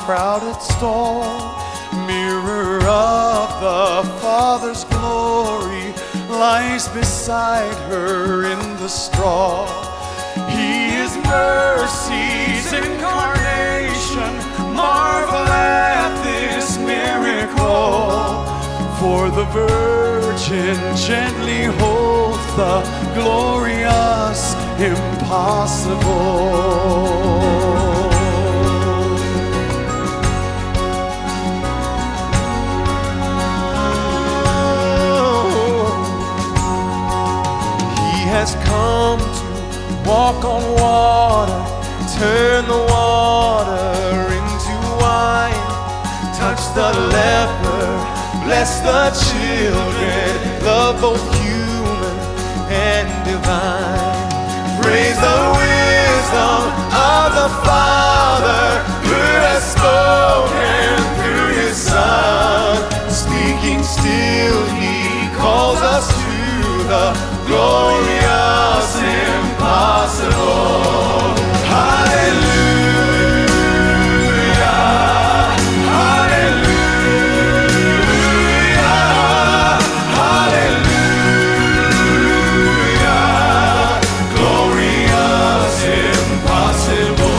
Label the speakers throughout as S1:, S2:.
S1: crowded stall, mirror of the Father's glory, lies beside her in the straw. He is mercy's incarnation, marvel at this miracle. For the Virgin gently holds the glorious impossible. Has come to walk on water, turn the water into wine, touch the leper, bless the children, love both human and divine. Praise the wisdom of the Father who has spoken through His Son. Speaking still, He calls us to the glorious impossible. Hallelujah, hallelujah, hallelujah, glorious impossible.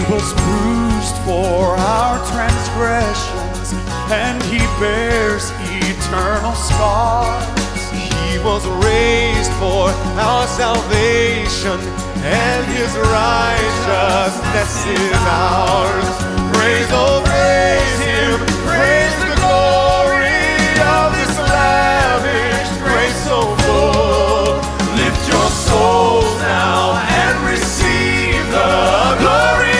S1: Was bruised for our transgressions, and He bears eternal scars. He was raised for our salvation, and His righteousness is ours. Praise, oh praise Him, praise the glory of this lavish grace so full. Lift your souls now and receive the glory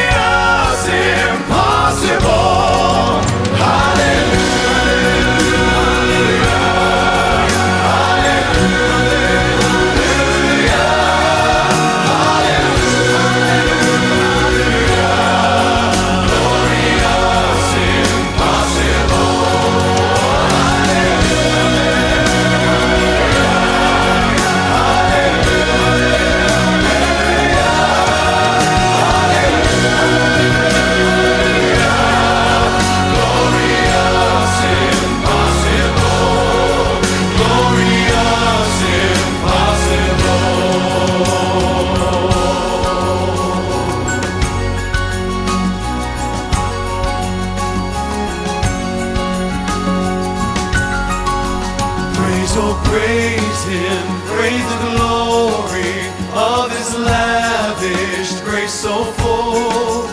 S1: impossible. So praise Him, praise the glory of His lavished grace so full.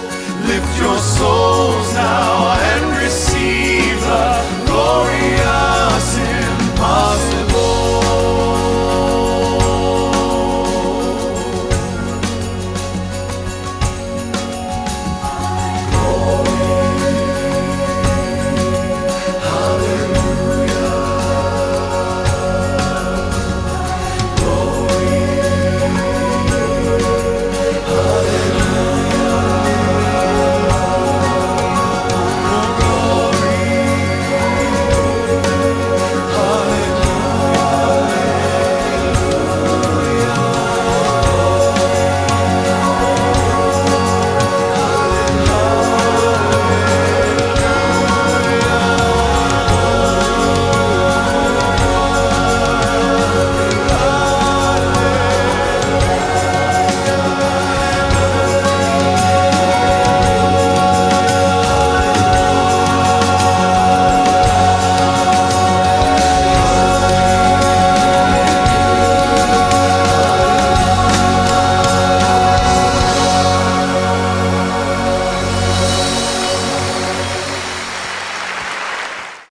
S1: Lift your souls now